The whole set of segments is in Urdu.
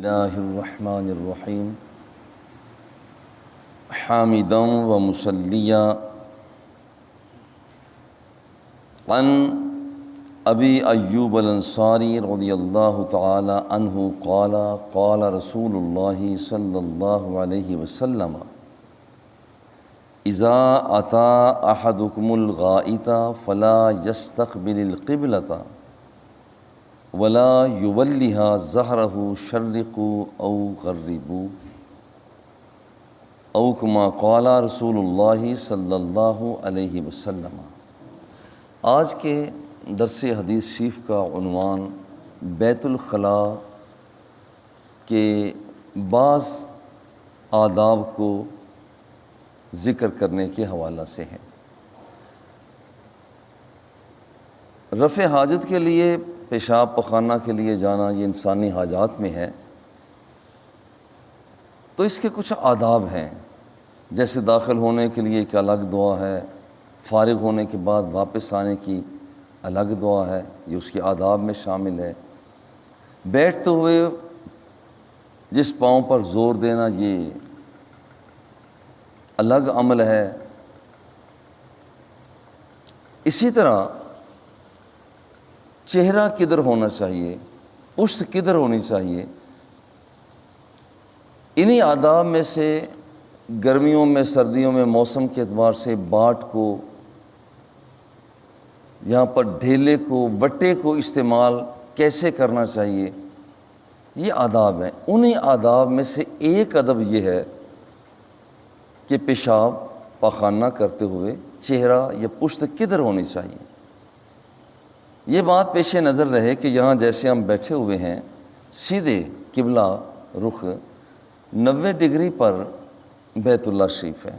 اللہ الرحمن الرحیم حامدا و مصلیا عن ابی ایوب الانصاری رضی اللہ تعالی عنہ قال قال رسول اللہ صلی اللہ علیہ وسلم اذا اتی احدکم الغائط فلا یستقبل القبلۃ ولا یولیہا ظہرہ شرقوا او غربوا او کما قال رسول اللہ صلی اللہ علیہ وسلم۔ آج کے درس حدیث شریف کا عنوان بیت الخلاء کے بعض آداب کو ذکر کرنے کے حوالہ سے ہے۔ رفع حاجت کے لیے، پیشاب پخانہ کے لیے جانا یہ انسانی حاجات میں ہے، تو اس کے کچھ آداب ہیں، جیسے داخل ہونے کے لیے ایک الگ دعا ہے، فارغ ہونے کے بعد واپس آنے کی الگ دعا ہے، یہ اس کے آداب میں شامل ہے۔ بیٹھتے ہوئے جس پاؤں پر زور دینا یہ الگ عمل ہے۔ اسی طرح چہرہ کدھر ہونا چاہیے، پشت کدھر ہونی چاہیے، انہی آداب میں سے گرمیوں میں، سردیوں میں، موسم کے اعتبار سے باٹ کو، یہاں پر ڈھیلے کو، وٹے کو استعمال کیسے کرنا چاہیے، یہ آداب ہیں۔ انہی آداب میں سے ایک ادب یہ ہے کہ پیشاب پاخانہ کرتے ہوئے چہرہ یا پشت کدھر ہونی چاہیے۔ یہ بات پیش نظر رہے کہ یہاں جیسے ہم بیٹھے ہوئے ہیں، سیدھے قبلہ رخ 90 ڈگری پر بیت اللہ شریف ہے،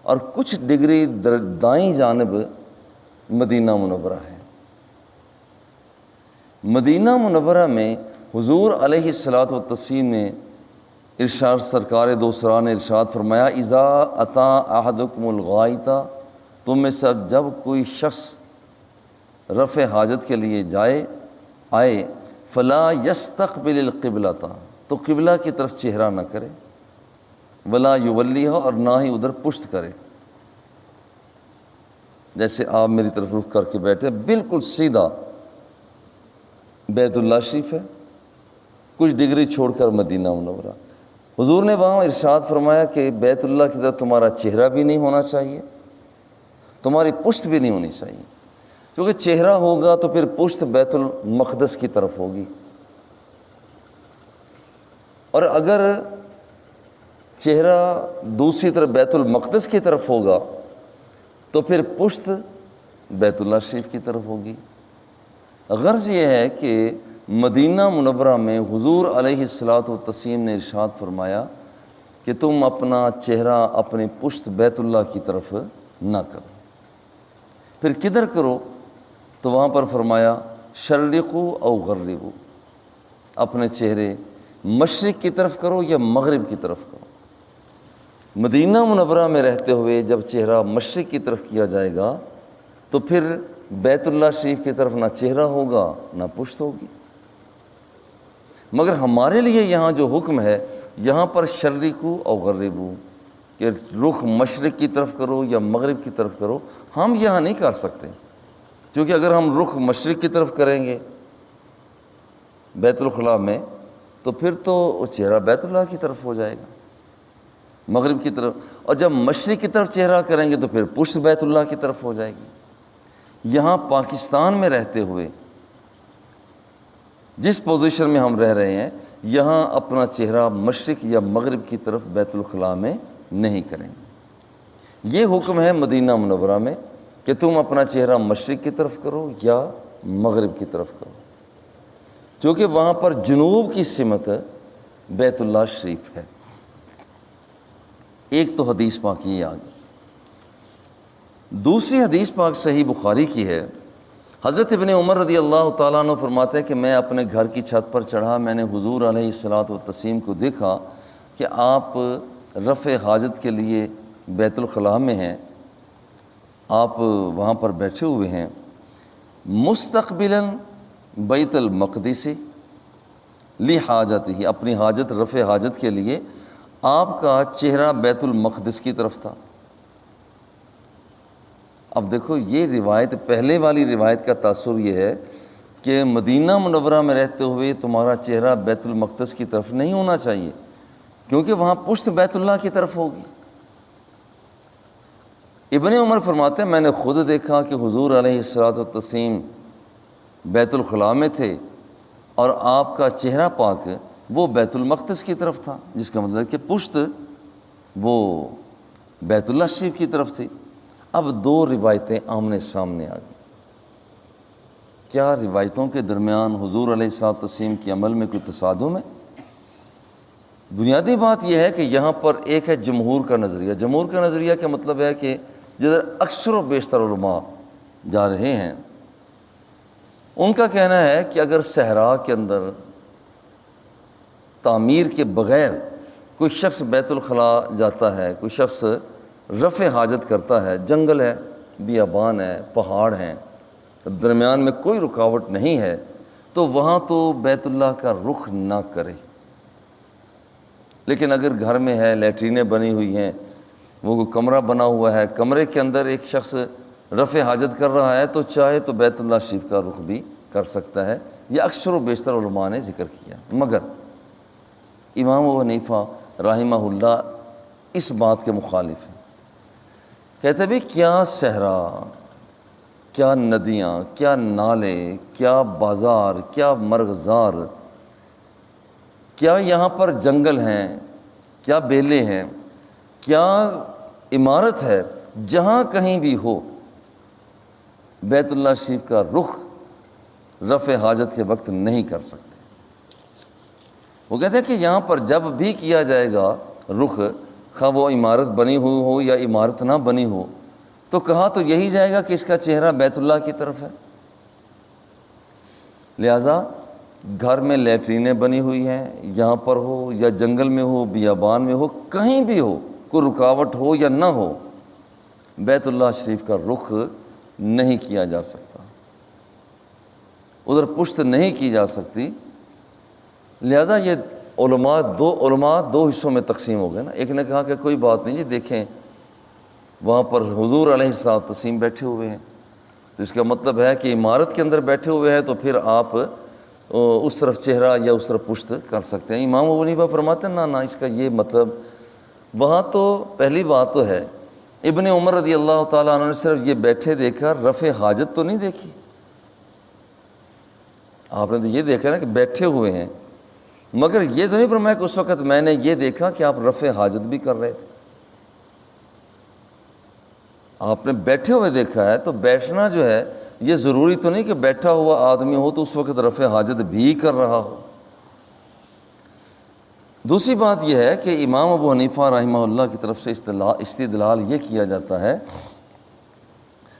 اور کچھ ڈگری دائیں جانب مدینہ منورہ ہے۔ مدینہ منورہ میں حضور علیہ الصلاۃ والتسلیم نے ارشاد، سرکار دوسرا نے ارشاد فرمایا، اذا اتی احدکم الغائط، تم میں سے جب کوئی شخص رفع حاجت کے لیے آئے، فلا یستقبل القبلۃ، تو قبلہ کی طرف چہرہ نہ کرے، ولا یولیہا، اور نہ ہی ادھر پشت کرے۔ جیسے آپ میری طرف رخ کر کے بیٹھے، بالکل سیدھا بیت اللہ شریف ہے، کچھ ڈگری چھوڑ کر مدینہ منورہ۔ حضور نے وہاں ارشاد فرمایا کہ بیت اللہ کی طرف تمہارا چہرہ بھی نہیں ہونا چاہیے، تمہاری پشت بھی نہیں ہونی چاہیے، کیونکہ چہرہ ہوگا تو پھر پشت بیت المقدس کی طرف ہوگی، اور اگر چہرہ دوسری طرف بیت المقدس کی طرف ہوگا تو پھر پشت بیت اللہ شریف کی طرف ہوگی۔ غرض یہ ہے کہ مدینہ منورہ میں حضور علیہ الصلاۃ والتسلیم نے ارشاد فرمایا کہ تم اپنا چہرہ، اپنی پشت بیت اللہ کی طرف نہ کرو۔ پھر کدھر کرو؟ تو وہاں پر فرمایا شرقوا او غربوا، اپنے چہرے مشرق کی طرف کرو یا مغرب کی طرف کرو۔ مدینہ منورہ میں رہتے ہوئے جب چہرہ مشرق کی طرف کیا جائے گا تو پھر بیت اللہ شریف کی طرف نہ چہرہ ہوگا نہ پشت ہوگی۔ مگر ہمارے لیے یہاں جو حکم ہے، یہاں پر شرقوا او غربوا، کہ رخ مشرق کی طرف کرو یا مغرب کی طرف کرو، ہم یہاں نہیں کر سکتے، کیونکہ اگر ہم رخ مشرق کی طرف کریں گے بیت الخلاء میں تو پھر تو چہرہ بیت اللہ کی طرف ہو جائے گا، مغرب کی طرف، اور جب مشرق کی طرف چہرہ کریں گے تو پھر پشت بیت اللہ کی طرف ہو جائے گی۔ یہاں پاکستان میں رہتے ہوئے جس پوزیشن میں ہم رہ رہے ہیں، یہاں اپنا چہرہ مشرق یا مغرب کی طرف بیت الخلاء میں نہیں کریں گے۔ یہ حکم ہے مدینہ منورہ میں کہ تم اپنا چہرہ مشرق کی طرف کرو یا مغرب کی طرف کرو، کیونکہ وہاں پر جنوب کی سمت بیت اللہ شریف ہے۔ ایک تو حدیث پاک یہ آگئی، دوسری حدیث پاک صحیح بخاری کی ہے۔ حضرت ابن عمر رضی اللہ تعالیٰ عنہ فرماتے ہیں کہ میں اپنے گھر کی چھت پر چڑھا، میں نے حضور علیہ الصلاۃ والتسلیم کو دیکھا کہ آپ رفع حاجت کے لیے بیت الخلاء میں ہیں، آپ وہاں پر بیٹھے ہوئے ہیں، مستقبلاً بیت المقدس، لی حاجت ہی، اپنی حاجت، رفع حاجت کے لیے آپ کا چہرہ بیت المقدس کی طرف تھا۔ اب دیکھو یہ روایت، پہلے والی روایت کا تاثر یہ ہے کہ مدینہ منورہ میں رہتے ہوئے تمہارا چہرہ بیت المقدس کی طرف نہیں ہونا چاہیے، کیونکہ وہاں پشت بیت اللہ کی طرف ہوگی۔ ابن عمر فرماتے ہیں میں نے خود دیکھا کہ حضور علیہ الصلوۃ والتسلیم بیت الخلاء میں تھے اور آپ کا چہرہ پاک وہ بیت المقدس کی طرف تھا، جس کا مطلب کہ پشت وہ بیت اللہ شریف کی طرف تھی۔ اب دو روایتیں آمنے سامنے آ گئیں، کیا روایتوں کے درمیان حضور علیہ الصلوۃ والتسلیم کے عمل میں کوئی تصادم ہے؟ بنیادی بات یہ ہے کہ یہاں پر ایک ہے جمہور کا نظریہ۔ جمہور کا نظریہ کا مطلب ہے کہ جدھر اکثر و بیشتر علماء جا رہے ہیں، ان کا کہنا ہے کہ اگر صحرا کے اندر تعمیر کے بغیر کوئی شخص بیت الخلاء جاتا ہے، کوئی شخص رفع حاجت کرتا ہے، جنگل ہے، بیابان ہے، پہاڑ ہیں، درمیان میں کوئی رکاوٹ نہیں ہے، تو وہاں تو بیت اللہ کا رخ نہ کرے۔ لیکن اگر گھر میں ہے، لیٹرینیں بنی ہوئی ہیں، وہ کوئی کمرہ بنا ہوا ہے، کمرے کے اندر ایک شخص رفع حاجت کر رہا ہے تو چاہے تو بیت اللہ شریف کا رخ بھی کر سکتا ہے۔ یہ اکثر و بیشتر علماء نے ذکر کیا، مگر امام ابو حنیفہ رحمہ اللہ اس بات کے مخالف ہیں۔ کہتے بھی کیا صحرا، کیا ندیاں، کیا نالے، کیا بازار، کیا مرغزار، کیا یہاں پر جنگل ہیں، کیا بیلے ہیں، کیا عمارت ہے، جہاں کہیں بھی ہو بیت اللہ شریف کا رخ رفع حاجت کے وقت نہیں کر سکتے۔ وہ کہتے ہیں کہ یہاں پر جب بھی کیا جائے گا رخ، خواہ وہ عمارت بنی ہوئی ہو یا عمارت نہ بنی ہو، تو کہا تو یہی جائے گا کہ اس کا چہرہ بیت اللہ کی طرف ہے۔ لہٰذا گھر میں لیٹرینیں بنی ہوئی ہیں، یہاں پر ہو یا جنگل میں ہو، بیابان میں ہو، کہیں بھی ہو، کوئی رکاوٹ ہو یا نہ ہو، بیت اللہ شریف کا رخ نہیں کیا جا سکتا، ادھر پشت نہیں کی جا سکتی۔ لہذا یہ علماء دو حصوں میں تقسیم ہو گئے نا۔ ایک نے کہا کہ کوئی بات نہیں جی، دیکھیں وہاں پر حضور علیہ الصلوۃ والتسلیم بیٹھے ہوئے ہیں، تو اس کا مطلب ہے کہ عمارت کے اندر بیٹھے ہوئے ہیں، تو پھر آپ اس طرف چہرہ یا اس طرف پشت کر سکتے ہیں۔ امام ابو حنیفہ فرماتے ہیں نہ اس کا یہ مطلب، وہاں تو پہلی بات تو ہے ابن عمر رضی اللہ تعالیٰ عنہ نے صرف یہ بیٹھے دیکھا، رفع حاجت تو نہیں دیکھی۔ آپ نے تو یہ دیکھا نا کہ بیٹھے ہوئے ہیں، مگر یہ تو نہیں فرمایا کہ اس وقت میں نے یہ دیکھا کہ آپ رفع حاجت بھی کر رہے تھے۔ آپ نے بیٹھے ہوئے دیکھا ہے، تو بیٹھنا جو ہے یہ ضروری تو نہیں کہ بیٹھا ہوا آدمی ہو تو اس وقت رفع حاجت بھی کر رہا ہو۔ دوسری بات یہ ہے کہ امام ابو حنیفہ رحمہ اللہ کی طرف سے استدلال یہ کیا جاتا ہے،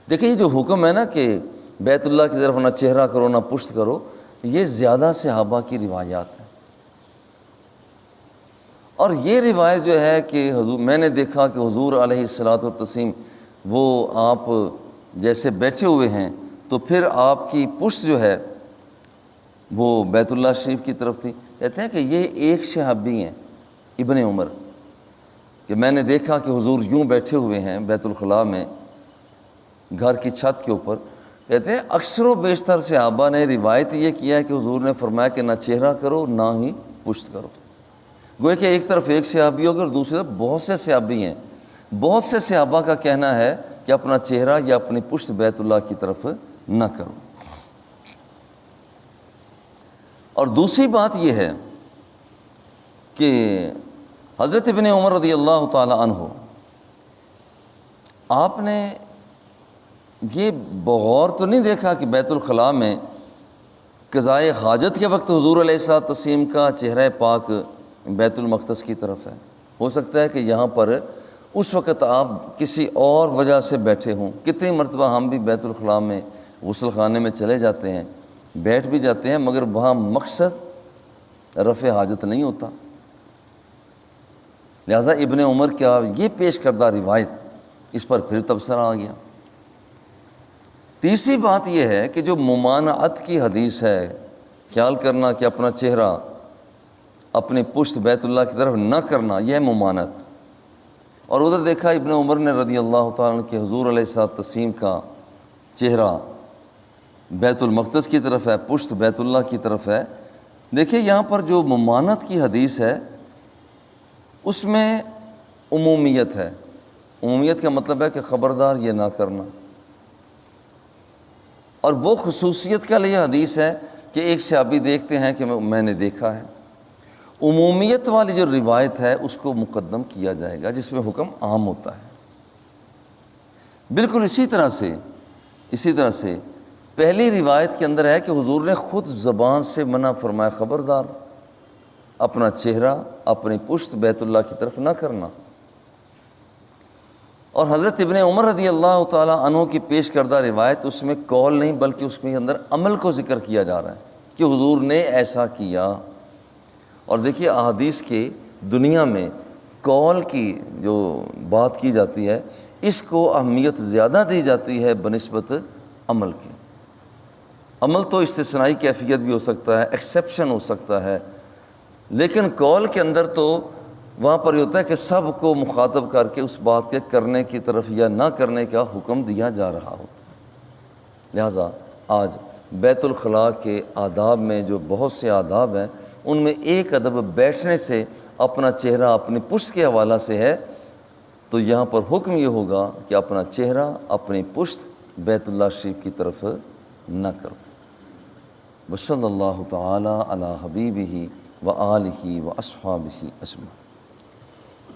دیکھیں یہ جو حکم ہے نا کہ بیت اللہ کی طرف نہ چہرہ کرو نہ پشت کرو، یہ زیادہ صحابہ کی روایات ہیں۔ اور یہ روایت جو ہے کہ میں نے دیکھا کہ حضور علیہ الصلوۃ والتسلیم وہ آپ جیسے بیٹھے ہوئے ہیں، تو پھر آپ کی پشت جو ہے وہ بیت اللہ شریف کی طرف تھی۔ کہتے ہیں کہ یہ ایک صحابی ہیں ابن عمر، کہ میں نے دیکھا کہ حضور یوں بیٹھے ہوئے ہیں بیت الخلاء میں گھر کی چھت کے اوپر۔ کہتے ہیں اکثر و بیشتر صحابہ نے روایت یہ کیا ہے کہ حضور نے فرمایا کہ نہ چہرہ کرو نہ ہی پشت کرو۔ گویا کہ ایک طرف ایک صحابی ہوگا اور دوسری طرف بہت سے صحابی ہیں۔ بہت سے صحابہ کا کہنا ہے کہ اپنا چہرہ یا اپنی پشت بیت اللہ کی طرف نہ کرو۔ اور دوسری بات یہ ہے کہ حضرت ابن عمر رضی اللہ تعالی عنہ، آپ نے یہ بغور تو نہیں دیکھا کہ بیت الخلاء میں قضائے حاجت کے وقت حضور علیہ الصلوۃ والتسلیم کا چہرہ پاک بیت المقدس کی طرف ہے۔ ہو سکتا ہے کہ یہاں پر اس وقت آپ کسی اور وجہ سے بیٹھے ہوں۔ کتنی مرتبہ ہم بھی بیت الخلاء میں غسل خانے میں چلے جاتے ہیں، بیٹھ بھی جاتے ہیں، مگر وہاں مقصد رفع حاجت نہیں ہوتا۔ لہٰذا ابن عمر کیا یہ پیش کردہ روایت، اس پر پھر تبصرہ آ گیا۔ تیسری بات یہ ہے کہ جو ممانعت کی حدیث ہے، خیال کرنا کہ اپنا چہرہ اپنی پشت بیت اللہ کی طرف نہ کرنا، یہ ممانعت۔ اور ادھر دیکھا ابن عمر نے رضی اللہ تعالیٰ عنہ کہ حضور علیہ الصلوۃ والتسلیم کا چہرہ بیت المقدس کی طرف ہے، پشت بیت اللہ کی طرف ہے۔ دیکھیے یہاں پر جو ممانعت کی حدیث ہے اس میں عمومیت ہے۔ عمومیت کا مطلب ہے کہ خبردار یہ نہ کرنا، اور وہ خصوصیت کا لیے حدیث ہے کہ ایک صحابی دیکھتے ہیں کہ میں نے دیکھا ہے۔ عمومیت والی جو روایت ہے اس کو مقدم کیا جائے گا جس میں حکم عام ہوتا ہے۔ بالکل اسی طرح سے پہلی روایت کے اندر ہے کہ حضور نے خود زبان سے منع فرمایا، خبردار اپنا چہرہ اپنی پشت بیت اللہ کی طرف نہ کرنا۔ اور حضرت ابن عمر رضی اللہ تعالیٰ عنہ کی پیش کردہ روایت، اس میں قول نہیں بلکہ اس میں اندر عمل کو ذکر کیا جا رہا ہے کہ حضور نے ایسا کیا۔ اور دیکھیے احادیث کی دنیا میں قول کی جو بات کی جاتی ہے اس کو اہمیت زیادہ دی جاتی ہے بنسبت عمل کے۔ عمل تو استثنائی کیفیت بھی ہو سکتا ہے، ایکسیپشن ہو سکتا ہے، لیکن قول کے اندر تو وہاں پر یہ ہوتا ہے کہ سب کو مخاطب کر کے اس بات کے کرنے کی طرف یا نہ کرنے کا حکم دیا جا رہا ہوتا ہے۔ لہٰذا آج بیت الخلاء کے آداب میں جو بہت سے آداب ہیں ان میں ایک ادب بیٹھنے سے اپنا چہرہ اپنی پشت کے حوالہ سے ہے، تو یہاں پر حکم یہ ہوگا کہ اپنا چہرہ اپنی پشت بیت اللہ شریف کی طرف نہ کرو۔ وصلی اللہ تعالی علی حبیبہ و آلہ و اصحابہ اجمعین۔